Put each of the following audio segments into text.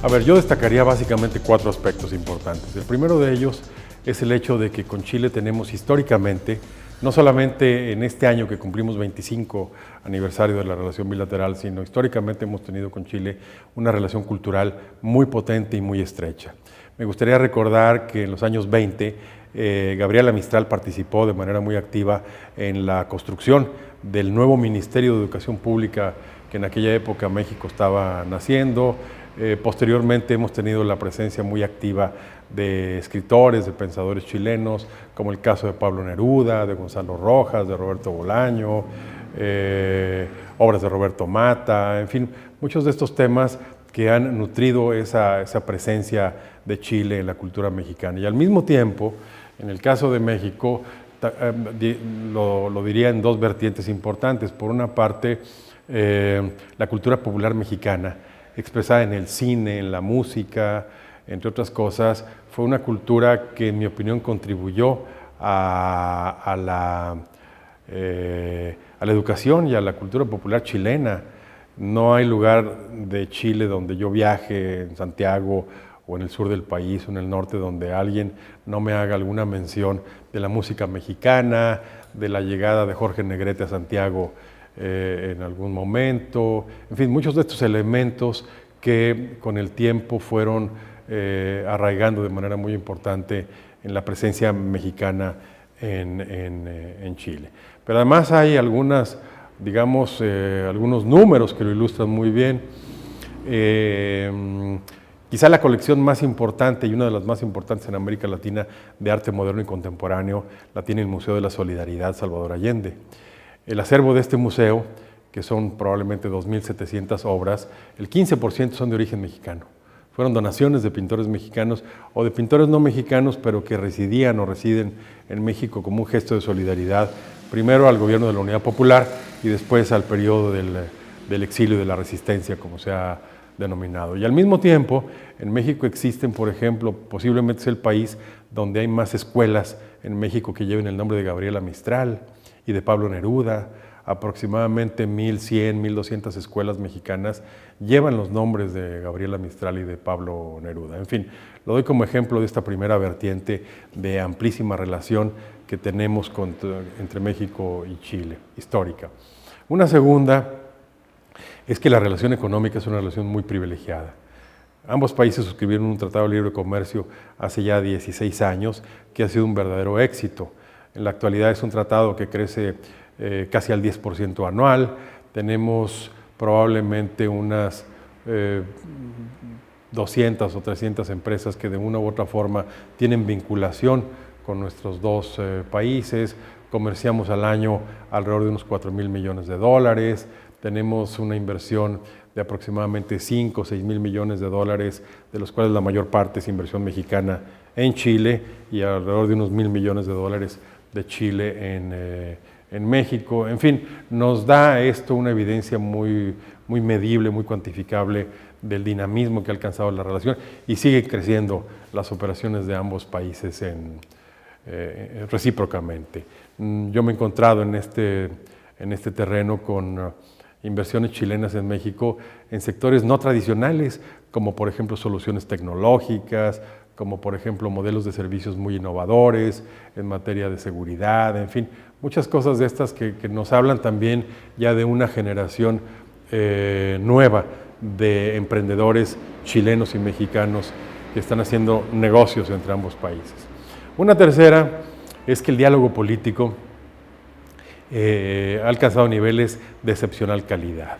A ver, yo destacaría básicamente 4 aspectos importantes. El primero de ellos es el hecho de que con Chile tenemos históricamente, no solamente en este año que cumplimos 25 aniversario de la relación bilateral, sino históricamente hemos tenido con Chile una relación cultural muy potente y muy estrecha. Me gustaría recordar que en los años 20 Gabriela Mistral participó de manera muy activa en la construcción del nuevo Ministerio de Educación Pública que en aquella época México estaba naciendo. Posteriormente hemos tenido la presencia muy activa de escritores, de pensadores chilenos, como el caso de Pablo Neruda, de Gonzalo Rojas, de Roberto Bolaño, obras de Roberto Mata, en fin, muchos de estos temas que han nutrido esa presencia de Chile en la cultura mexicana. Y al mismo tiempo, en el caso de México, lo diría en 2 vertientes importantes. Por una parte, la cultura popular mexicana, expresada en el cine, en la música, entre otras cosas, fue una cultura que en mi opinión contribuyó a la educación y a la cultura popular chilena. No hay lugar de Chile donde yo viaje, en Santiago o en el sur del país o en el norte, donde alguien no me haga alguna mención de la música mexicana, de la llegada de Jorge Negrete a Santiago en algún momento, en fin, muchos de estos elementos que con el tiempo fueron arraigando de manera muy importante en la presencia mexicana en Chile. Pero además hay algunos números que lo ilustran muy bien. Quizá la colección más importante y una de las más importantes en América Latina de arte moderno y contemporáneo la tiene el Museo de la Solidaridad Salvador Allende. El acervo de este museo, que son probablemente 2.700 obras, el 15% son de origen mexicano. Fueron donaciones de pintores mexicanos o de pintores no mexicanos, pero que residían o residen en México como un gesto de solidaridad, primero al gobierno de la Unidad Popular y después al periodo del exilio y de la resistencia, como se ha denominado. Y al mismo tiempo, en México existen, por ejemplo, posiblemente es el país donde hay más escuelas en México que lleven el nombre de Gabriela Mistral y de Pablo Neruda. Aproximadamente 1.100, 1.200 escuelas mexicanas llevan los nombres de Gabriela Mistral y de Pablo Neruda. En fin, lo doy como ejemplo de esta primera vertiente de amplísima relación que tenemos entre México y Chile, histórica. Una segunda es que la relación económica es una relación muy privilegiada. Ambos países suscribieron un tratado de libre comercio hace ya 16 años que ha sido un verdadero éxito. En la actualidad es un tratado que crece casi al 10% anual. Tenemos probablemente unas 200 o 300 empresas que de una u otra forma tienen vinculación con nuestros 2 países. Comerciamos al año alrededor de unos 4.000 millones de dólares. Tenemos una inversión de aproximadamente 5 o 6.000 millones de dólares, de los cuales la mayor parte es inversión mexicana en Chile y alrededor de unos 1.000 millones de dólares de Chile en México. En fin, nos da esto una evidencia muy medible, muy cuantificable del dinamismo que ha alcanzado la relación y siguen creciendo las operaciones de ambos países recíprocamente. Yo me he encontrado en este terreno con inversiones chilenas en México en sectores no tradicionales, como por ejemplo soluciones tecnológicas, como por ejemplo modelos de servicios muy innovadores en materia de seguridad, en fin, muchas cosas de estas que nos hablan también ya de una generación nueva de emprendedores chilenos y mexicanos que están haciendo negocios entre ambos países. Una tercera es que el diálogo político ha alcanzado niveles de excepcional calidad.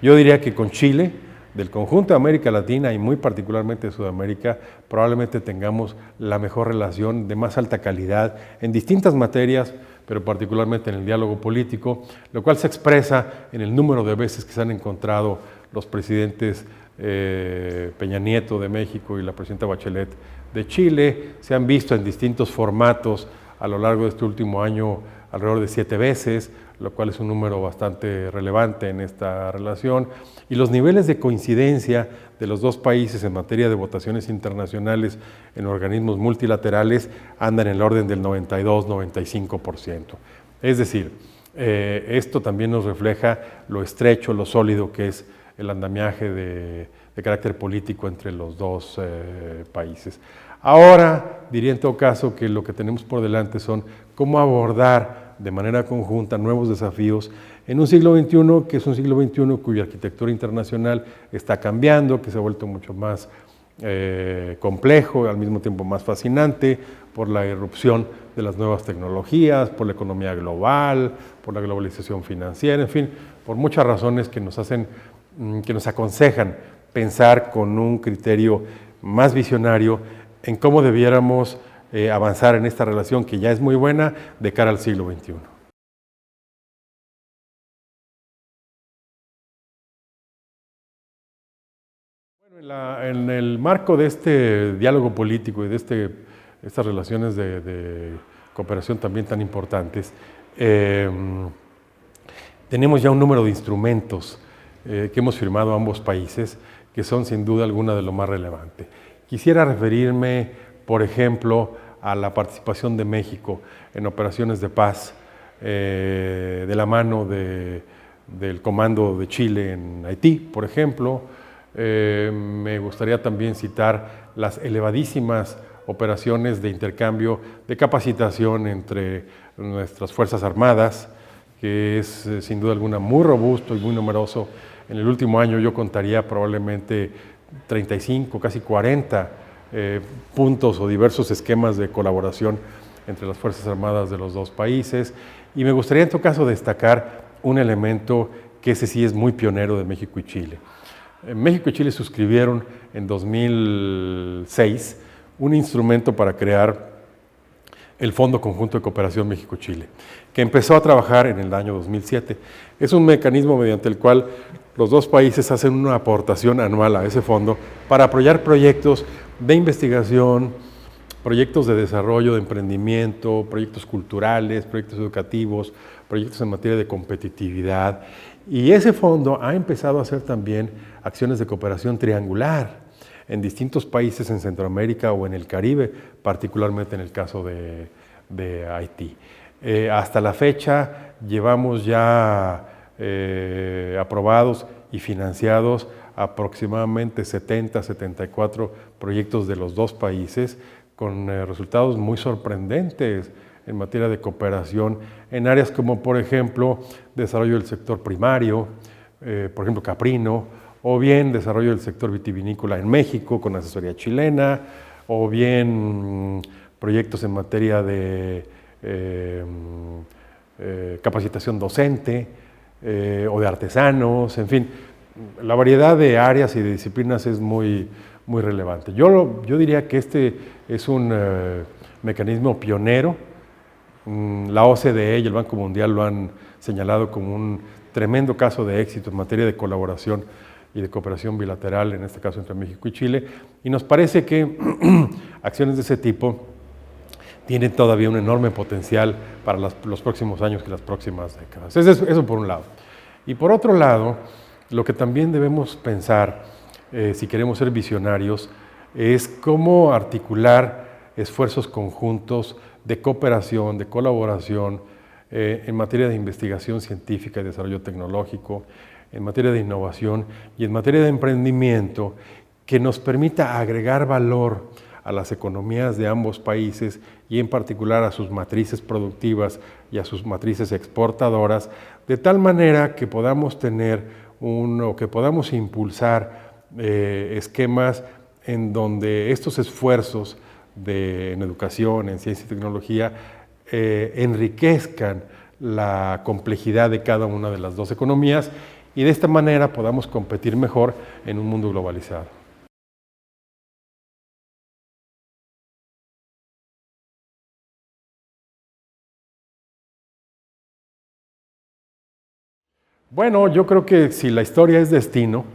Yo diría que con Chile, del conjunto de América Latina y muy particularmente de Sudamérica, probablemente tengamos la mejor relación de más alta calidad en distintas materias, pero particularmente en el diálogo político, lo cual se expresa en el número de veces que se han encontrado los presidentes Peña Nieto de México y la presidenta Bachelet de Chile. Se han visto en distintos formatos a lo largo de este último año alrededor de 7 veces, lo cual es un número bastante relevante en esta relación. Y los niveles de coincidencia de los 2 países en materia de votaciones internacionales en organismos multilaterales andan en el orden del 92-95%. Es decir, esto también nos refleja lo estrecho, lo sólido que es el andamiaje de de carácter político entre los dos países. Ahora, diría en todo caso que lo que tenemos por delante son cómo abordar de manera conjunta nuevos desafíos en un siglo XXI, que es un siglo XXI cuya arquitectura internacional está cambiando, que se ha vuelto mucho más complejo, al mismo tiempo más fascinante, por la irrupción de las nuevas tecnologías, por la economía global, por la globalización financiera, en fin, por muchas razones que nos hacen, que nos aconsejan pensar con un criterio más visionario en cómo debiéramos avanzar en esta relación que ya es muy buena de cara al siglo XXI. Bueno, en el marco de este diálogo político y de estas relaciones de cooperación también tan importantes, tenemos ya un número de instrumentos que hemos firmado ambos países que son sin duda alguna de lo más relevante. Quisiera referirme, por ejemplo, a la participación de México en operaciones de paz de la mano del Comando de Chile en Haití, por ejemplo. Me gustaría también citar las elevadísimas operaciones de intercambio de capacitación entre nuestras Fuerzas Armadas, que es sin duda alguna muy robusto y muy numeroso. En el último año yo contaría probablemente 35, casi 40 puntos o diversos esquemas de colaboración entre las Fuerzas Armadas de los dos países. Y me gustaría en todo caso destacar un elemento que ese sí es muy pionero de México y Chile. México y Chile suscribieron en 2006 un instrumento para crear el Fondo Conjunto de Cooperación México-Chile, que empezó a trabajar en el año 2007. Es un mecanismo mediante el cual los dos países hacen una aportación anual a ese fondo para apoyar proyectos de investigación, proyectos de desarrollo, de emprendimiento, proyectos culturales, proyectos educativos, proyectos en materia de competitividad. Y ese fondo ha empezado a hacer también acciones de cooperación triangular en distintos países en Centroamérica o en el Caribe, particularmente en el caso de Haití. Hasta la fecha llevamos ya aprobados y financiados aproximadamente 70, 74 proyectos de los dos países con resultados muy sorprendentes en materia de cooperación en áreas como, por ejemplo, desarrollo del sector primario, por ejemplo, caprino, o bien desarrollo del sector vitivinícola en México con asesoría chilena, o bien proyectos en materia de capacitación docente o de artesanos, en fin, la variedad de áreas y de disciplinas es muy relevante. Yo diría que este es un mecanismo pionero. La OCDE y el Banco Mundial lo han señalado como un tremendo caso de éxito en materia de colaboración y de cooperación bilateral, en este caso entre México y Chile, y nos parece que acciones de ese tipo tienen todavía un enorme potencial para los próximos años y las próximas décadas. Eso por un lado. Y por otro lado, lo que también debemos pensar, si queremos ser visionarios, es cómo articular esfuerzos conjuntos de cooperación, de colaboración en materia de investigación científica y desarrollo tecnológico, en materia de innovación y en materia de emprendimiento que nos permita agregar valor a las economías de ambos países y en particular a sus matrices productivas y a sus matrices exportadoras, de tal manera que podamos tener que podamos impulsar esquemas en donde estos esfuerzos en educación, en ciencia y tecnología, enriquezcan la complejidad de cada una de las dos economías y de esta manera podamos competir mejor en un mundo globalizado. Bueno, yo creo que si la historia es destino,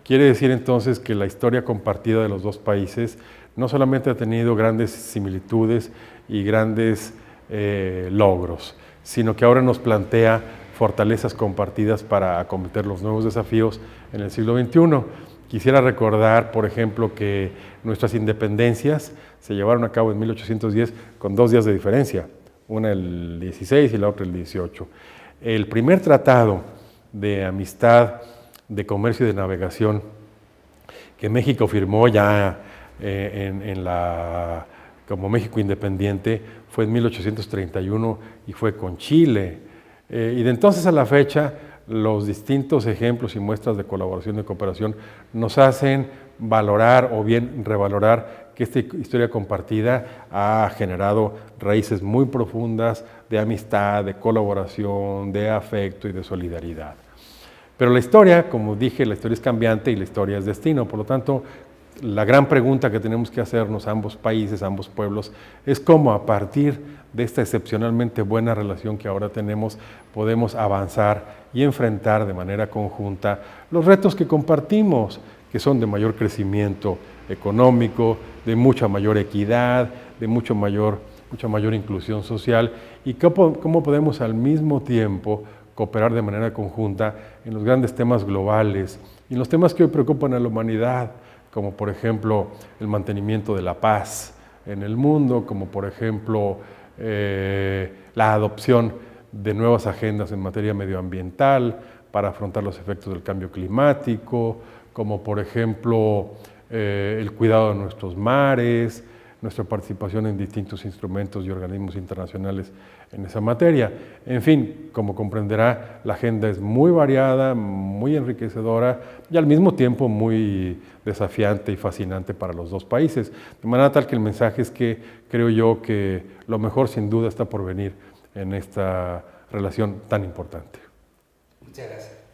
quiere decir entonces que la historia compartida de los dos países no solamente ha tenido grandes similitudes y grandes logros, sino que ahora nos plantea fortalezas compartidas para acometer los nuevos desafíos en el siglo XXI. Quisiera recordar, por ejemplo, que nuestras independencias se llevaron a cabo en 1810 con 2 días de diferencia, una el 16 y la otra el 18. El primer tratado de amistad, de comercio y de navegación que México firmó ya como México independiente fue en 1831 y fue con Chile. Y de entonces a la fecha, los distintos ejemplos y muestras de colaboración y cooperación nos hacen valorar o bien revalorar que esta historia compartida ha generado raíces muy profundas de amistad, de colaboración, de afecto y de solidaridad. Pero la historia, como dije, la historia es cambiante y la historia es destino. Por lo tanto, la gran pregunta que tenemos que hacernos ambos países, ambos pueblos, es cómo a partir de esta excepcionalmente buena relación que ahora tenemos, podemos avanzar y enfrentar de manera conjunta los retos que compartimos, que son de mayor crecimiento económico, de mucha mayor equidad, de mucha mayor inclusión social, y cómo podemos al mismo tiempo cooperar de manera conjunta en los grandes temas globales y en los temas que hoy preocupan a la humanidad, como por ejemplo el mantenimiento de la paz en el mundo, como por ejemplo la adopción de nuevas agendas en materia medioambiental para afrontar los efectos del cambio climático, como por ejemplo el cuidado de nuestros mares, nuestra participación en distintos instrumentos y organismos internacionales en esa materia. En fin, como comprenderá, la agenda es muy variada, muy enriquecedora y al mismo tiempo muy desafiante y fascinante para los dos países. De manera tal que el mensaje es que creo yo que lo mejor sin duda está por venir en esta relación tan importante. Muchas gracias.